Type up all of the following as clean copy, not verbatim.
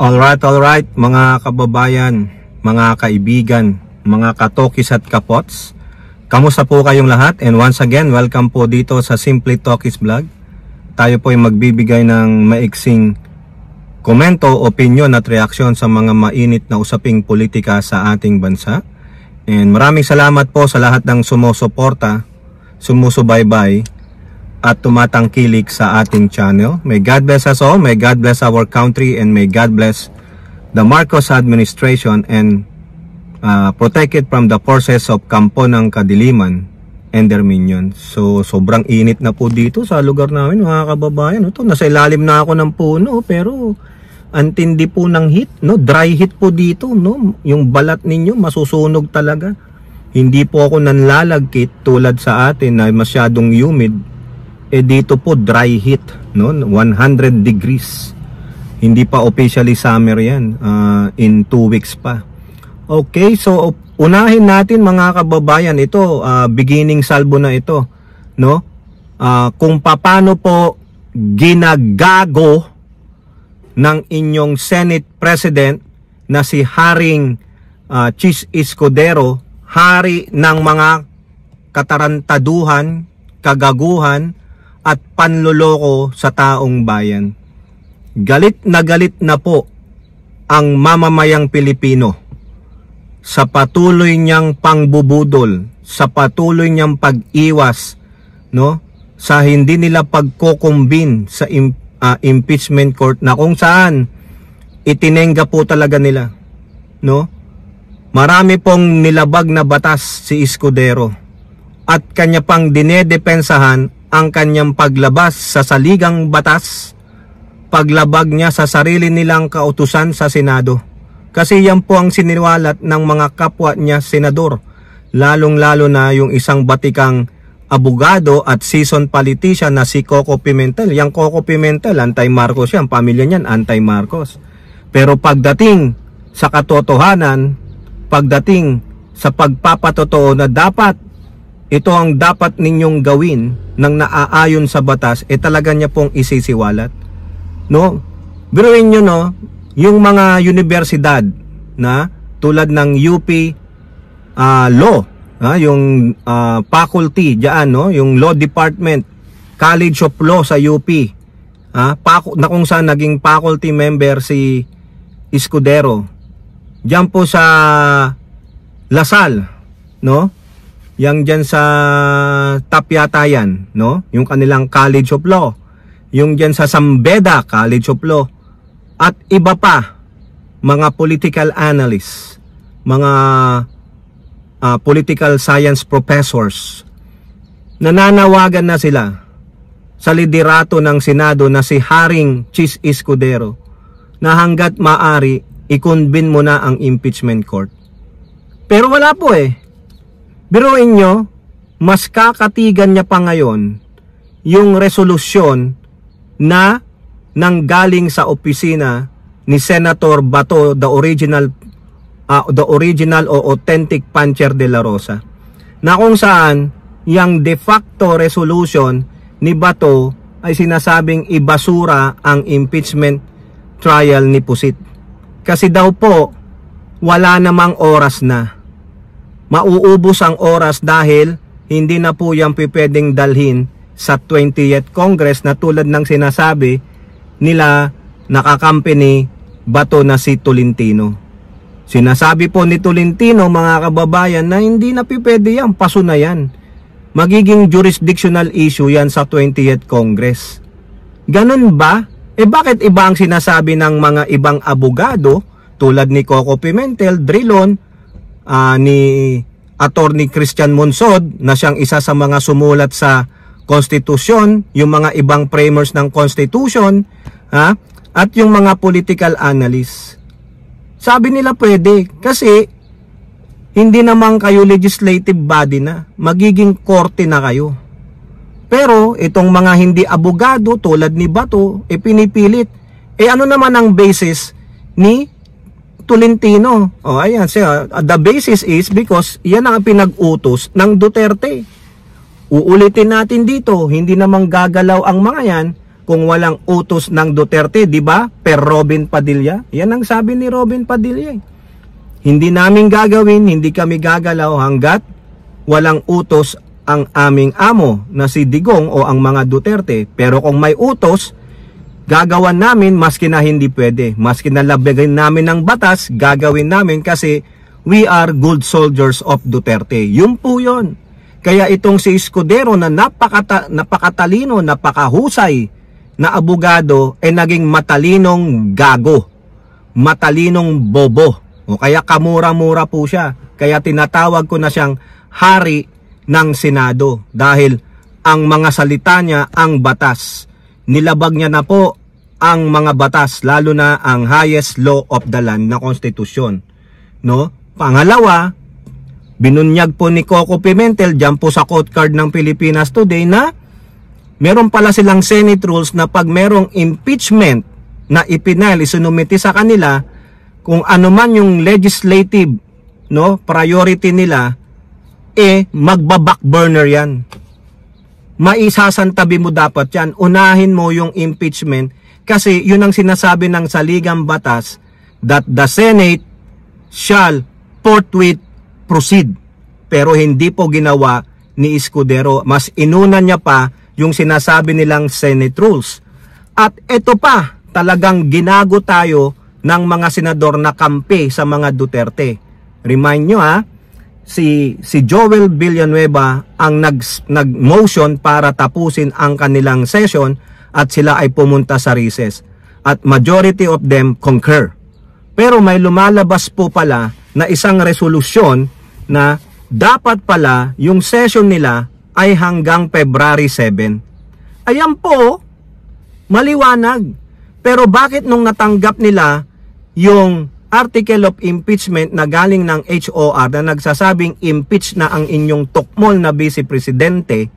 Alright, mga kababayan, mga kaibigan, mga katokis at kapots. Kamusta po kayong lahat? And once again, welcome po dito sa Simply Talkies Vlog. Tayo po ay magbibigay ng maiksing komento, opinion at reaksyon sa mga mainit na usaping politika sa ating bansa. And maraming salamat po sa lahat ng sumusuporta, sumusubaybay at tumatangkilik sa ating channel. May God bless us all, may God bless our country, and may God bless the Marcos administration and protect it from the forces of Kampo ng Kadiliman and their minions. So sobrang init na po dito sa lugar namin, mga kababayan. Ito, nasa ilalim na ako ng puno, pero antindi po ng heat, no? Dry heat po dito, no? Yung balat ninyo masusunog talaga. Hindi po ako nanlalagkit tulad sa atin na masyadong humid. Dito po dry heat, no? 100 degrees. Hindi pa officially summer yan, in 2 weeks pa. Okay, so unahin natin, mga kababayan, ito beginning salvo na ito, no? Kung paano po ginagago ng inyong Senate President na si Haring Chis Escudero, hari ng mga katarantaduhan, kagaguhan at panloloko sa taong bayan. Galit na po ang mamamayang Pilipino sa patuloy niyang pangbubudol, sa patuloy niyang pag-iwas, no, sa hindi nila pagkukumbin sa impeachment court, na kung saan itinengga po talaga nila, no? Marami pong nilabag na batas si Escudero at kanya pang dinedepensahan ang kanyang paglabas sa saligang batas, paglabag niya sa sarili nilang kautusan sa Senado. Kasi yan po ang siniwalat ng mga kapwa niya senador, lalong-lalo na yung isang batikang abogado at seasoned politician na si Coco Pimentel. Yang Coco Pimentel, anti-Marcos yan, pamilya niyan anti-Marcos. Pero pagdating sa katotohanan, pagdating sa pagpapatotoo na dapat ito ang dapat ninyong gawin ng naaayon sa batas, talaga niya pong isisiwalat, no? Biruin nyo, no, yung mga universidad na tulad ng UP Law, yung faculty diyan, no, yung Law Department, College of Law sa UP, na kung saan naging faculty member si Escudero. Diyan po sa Lasal, no? Yang dyan sa Tapyatayan, no? Yung kanilang College of Law. Yung dyan sa Sambeda College of Law. At iba pa, mga political analysts, mga political science professors. Nananawagan na sila sa liderato ng Senado na si Haring Chis Escudero na hanggat maari, i-convene mo na ang impeachment court. Pero wala po Biruin nyo, mas kakatigan niya pa ngayon yung resolusyon na nanggaling sa opisina ni Senator Bato, the original o authentic Puncher de la Rosa, na kung saan yung de facto resolution ni Bato ay sinasabing ibasura ang impeachment trial ni Pusit. Kasi daw po, wala namang oras na. Mauubos ang oras dahil hindi na po yan pwedeng dalhin sa 20th Congress na tulad ng sinasabi nila nakakampi ni Bato na si Tolentino. Sinasabi po ni Tolentino, mga kababayan, na hindi na pwede yan, paso na yan. Magiging jurisdictional issue yan sa 20th Congress. Ganun ba? Bakit iba ang sinasabi ng mga ibang abogado tulad ni Coco Pimentel, Drilon, ni Attorney Christian Monsod, na siyang isa sa mga sumulat sa Constitution, yung mga ibang framers ng Constitution, at yung mga political analysts. Sabi nila pwede kasi hindi naman kayo legislative body na, magiging korte na kayo. Pero itong mga hindi abogado tulad ni Bato, pinipilit. Ano naman ang basis ni Tolentino? Ayan siya. The basis is because yan ang pinag-utos ng Duterte. Uulitin natin dito, hindi namang gagalaw ang mga yan kung walang utos ng Duterte, di ba? Per Robin Padilla. Yan ang sabi ni Robin Padilla. Hindi namin gagawin, hindi kami gagalaw hanggat walang utos ang aming amo na si Digong o ang mga Duterte. Pero kung may utos, gagawan namin maski na hindi pwede. Maski na labagin namin ng batas, gagawin namin kasi we are good soldiers of Duterte. Yun po yun. Kaya itong si Escudero na napakatalino, napakahusay na abogado ay naging matalinong gago, matalinong bobo. O kaya kamura-mura po siya. Kaya tinatawag ko na siyang hari ng Senado dahil ang mga salita niya ang batas. Nilabag niya na po ang mga batas, lalo na ang highest law of the land na konstitusyon. No? Pangalawa, binunyag po ni Coco Pimentel dyan po sa quote card ng Pilipinas Today na meron pala silang Senate rules na pag merong impeachment na ipinail, isinumiti sa kanila, kung ano man yung legislative, no, priority nila, magba-backburner yan. Maisasantabi mo dapat yan. Unahin mo yung impeachment kasi yun ang sinasabi ng saligang batas that the Senate shall forthwith proceed. Pero hindi po ginawa ni Escudero. Mas inuna niya pa yung sinasabi nilang Senate rules. At ito pa, talagang ginago tayo ng mga senador na kampi sa mga Duterte. Remind nyo si Joel Villanueva ang nag-motion para tapusin ang kanilang session at sila ay pumunta sa recess. At majority of them concur. Pero may lumalabas po pala na isang resolusyon na dapat pala yung session nila ay hanggang February 7. Ayan po, maliwanag. Pero bakit nung natanggap nila yung article of impeachment na galing ng HOR na nagsasabing impeach na ang inyong tukmol na vice presidente,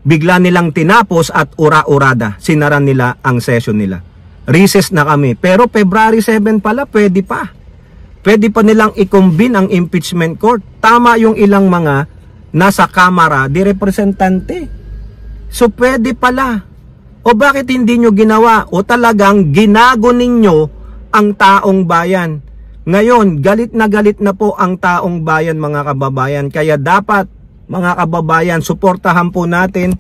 bigla nilang tinapos at ura-urada, sinaran nila ang session nila. Recess na kami. Pero February 7 pala, pwede pa. Pwede pa nilang i-convene ang impeachment court. Tama yung ilang mga nasa Kamara di Representante. So pwede pala. O bakit hindi nyo ginawa? O talagang ginago ninyo ang taong bayan. Ngayon, galit na po ang taong bayan, mga kababayan. Kaya dapat, mga kababayan, suportahan po natin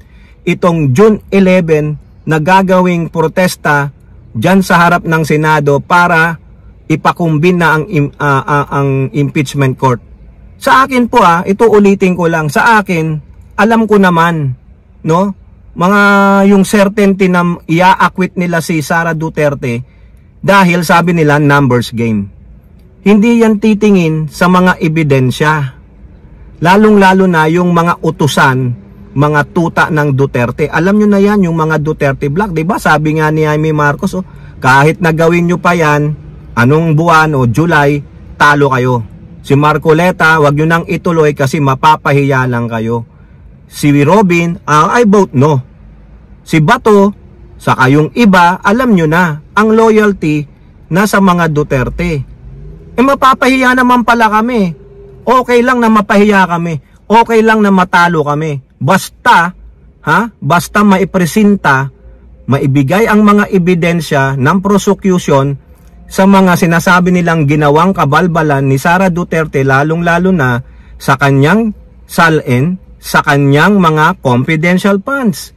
itong June 11 na gagawing protesta dyan sa harap ng Senado para ipakumbin na ang impeachment court. Sa akin po ito ulitin ko lang, sa akin, alam ko naman, no? Mga yung certainty na ia-acquit nila si Sara Duterte dahil sabi nila numbers game. Hindi yan titingin sa mga ebidensya. Lalong-lalo na yung mga utusan, mga tuta ng Duterte. Alam nyo na yan, yung mga Duterte Black. Diba? Sabi nga ni Jaime Marcos, kahit nagawin nyo pa yan, anong buwan o July, talo kayo. Si Marcoleta, wag nyo nang ituloy kasi mapapahiya lang kayo. Si Robin, I vote no. Si Bato, saka yung iba, alam nyo na, ang loyalty nasa mga Duterte. Mapapahiya naman pala kami. Okay lang na mapahiya kami. Okay lang na matalo kami. Basta, basta maipresenta, maibigay ang mga ebidensya ng prosecution sa mga sinasabi nilang ginawang kabalbalan ni Sara Duterte, lalong-lalo na sa kanyang salin, sa kanyang mga confidential funds.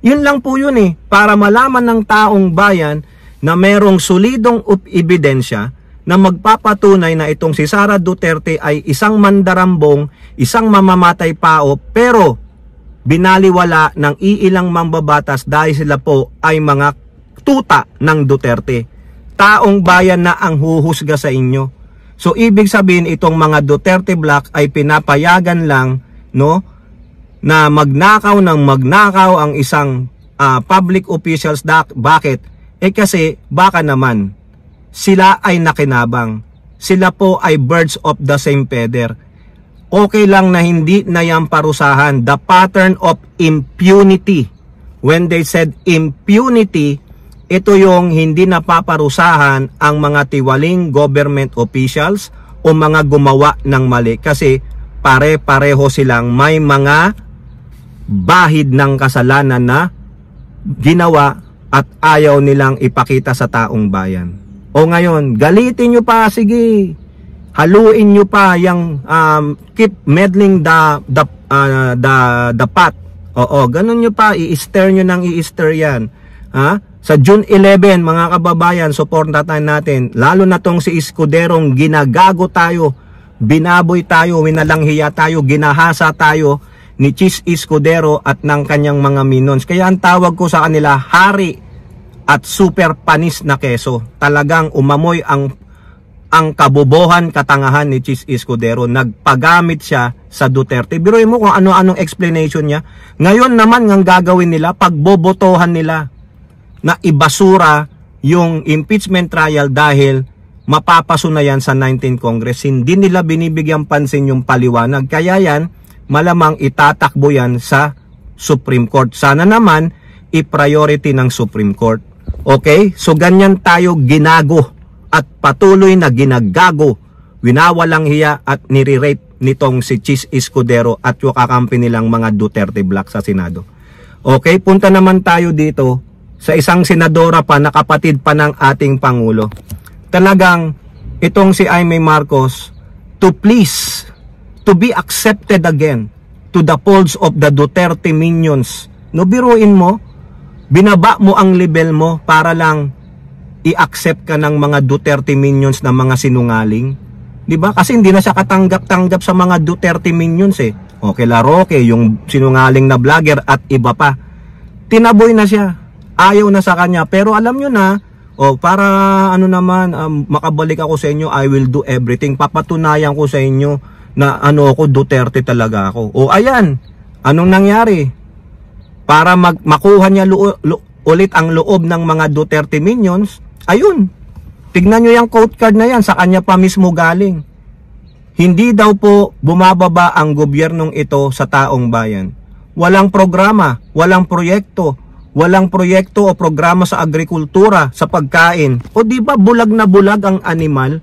Yun lang po yun para malaman ng taong bayan na merong solidong ebidensya na magpapatunay na itong si Sara Duterte ay isang mandarambong, isang mamamatay pao, pero binaliwala ng iilang mambabatas dahil sila po ay mga tuta ng Duterte. Taong bayan na ang huhusga sa inyo. So ibig sabihin itong mga Duterte Black ay pinapayagan lang, no, na magnakaw ng magnakaw ang isang public officials. Bakit? Kasi baka naman sila ay nakinabang. Sila po ay birds of the same feather. Okay lang na hindi na yan parusahan. The pattern of impunity. When they said impunity, ito yung hindi napaparusahan ang mga tiwaling government officials o mga gumawa ng mali. Kasi pare-pareho silang may mga bahid ng kasalanan na ginawa at ayaw nilang ipakita sa taong bayan. O ngayon, galitin nyo pa, sige, haluin nyo pa yung keep meddling the pot. Oo, ganun nyo pa, i-stir nyo ng i-stir yan. Ha? Sa June 11, mga kababayan, supportan natin, lalo na tong si Escuderong ginagago tayo, binaboy tayo, winalanghiya tayo, ginahasa tayo ni Chis Escudero at ng kanyang mga minions. Kaya ang tawag ko sa kanila, hari at super panis na keso. Talagang umamoy ang kabobohan, katangahan ni Chis Escudero. Nagpagamit siya sa Duterte. Biruin mo kung ano-anong explanation niya. Ngayon naman ang gagawin nila, pagbobotohan nila na ibasura yung impeachment trial dahil mapapaso na yan sa 19th Congress. Hindi nila binibigyan pansin yung paliwanag. Kaya yan, malamang itatakbo yan sa Supreme Court. Sana naman i-priority ng Supreme Court. Okay? So ganyan tayo ginago at patuloy na ginagago, winawalang hiya at nire-rape nitong si Chis Escudero at yung kakampi nilang mga Duterte Black sa Senado. Okay? Punta naman tayo dito sa isang senadora pa na kapatid pa ng ating Pangulo. Talagang itong si Imee Marcos, to be accepted again to the folds of the Duterte minions. No, biruin mo, binaba mo ang level mo para lang i-accept ka ng mga Duterte minions na mga sinungaling. Diba? Kasi hindi na siya katanggap-tanggap sa mga Duterte minions eh. O kila Roque, yung sinungaling na vlogger at iba pa. Tinaboy na siya. Ayaw na sa kanya. Pero alam nyo na, para ano naman, makabalik ako sa inyo, I will do everything. Papatunayan ko sa inyo na ako, Duterte talaga ako. O ayan, anong nangyari? Para makuha niya ulit ang loob ng mga Duterte minions, ayun, tignan nyo yung quote card na yan, sa kanya pa mismo galing. Hindi daw po bumababa ang gobyernong ito sa taong bayan. Walang programa, walang proyekto o programa sa agrikultura, sa pagkain. O di ba bulag na bulag ang animal?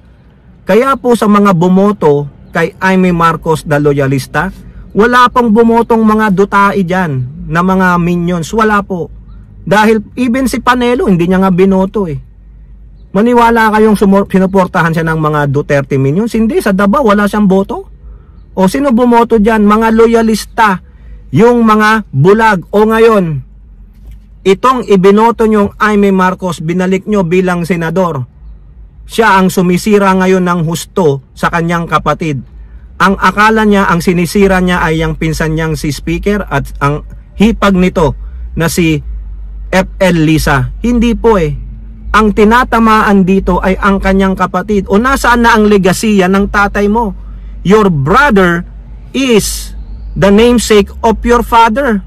Kaya po sa mga bumoto kay Imee Marcos na loyalista, wala pang bumotong mga dutai dyan na mga minions. Wala po. Dahil even si Panelo, hindi niya nga binoto eh. Maniwala kayong sinuportahan siya ng mga Duterte minions? Hindi, sa Davao wala siyang boto. O sino bumoto dyan? Mga loyalista, yung mga bulag. O ngayon, itong ibinoto nyong Imee Marcos, binalik nyo bilang senador. Siya ang sumisira ngayon ng husto sa kanyang kapatid. Ang akala niya, ang sinisira niya ay ang pinsan niyang si Speaker at ang hipag nito na si FL Lisa. Hindi po eh. Ang tinatamaan dito ay ang kanyang kapatid. O nasaan na ang legasiya ng tatay mo? Your brother is the namesake of your father.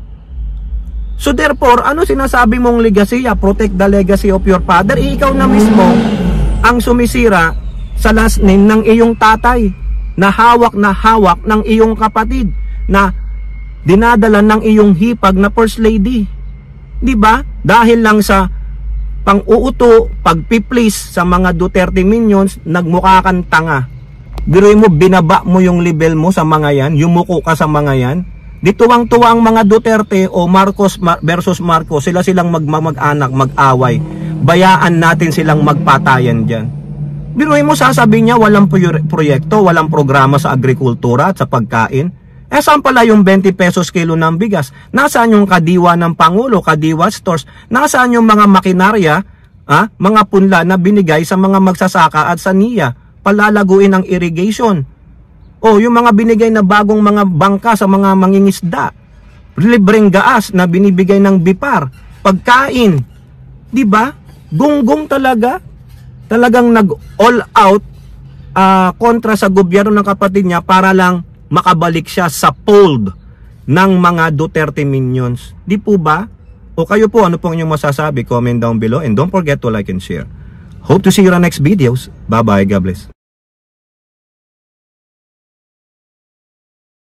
So therefore, ano sinasabi mong legasiya? Protect the legacy of your father. Ikaw na mismo ang sumisira sa last name ng iyong tatay, na hawak ng iyong kapatid, na dinadala ng iyong hipag na first lady. Diba? Dahil lang sa pang-uuto, pagpiplease sa mga Duterte minions, nagmukha kang tanga. Biruin mo, binaba mo yung level mo sa mga yan, yumuko ka sa mga yan. Di tuwang-tuwa ang mga Duterte o Marcos versus Marcos, sila silang mag-anak, mag-away. Bayaan natin silang magpatayan dyan. Biruin mo, sasabihin niya walang proyekto, walang programa sa agrikultura at sa pagkain. Saan pala yung 20 pesos kilo ng bigas? Nasaan yung kadiwa ng Pangulo, kadiwa stores? Nasaan yung mga makinarya, mga punla na binigay sa mga magsasaka at sa NIA? Palalaguin ang irrigation. O yung mga binigay na bagong mga bangka sa mga mangingisda. Libreng gaas na binibigay ng BIPAR. Pagkain. Diba? Gunggong talaga. Talagang nag-all out kontra sa gobyerno ng kapatid niya para lang makabalik siya sa fold ng mga Duterte minions. Di po ba? O kayo po, ano po inyong masasabi? Comment down below and don't forget to like and share. Hope to see you on next videos. Bye-bye. God bless.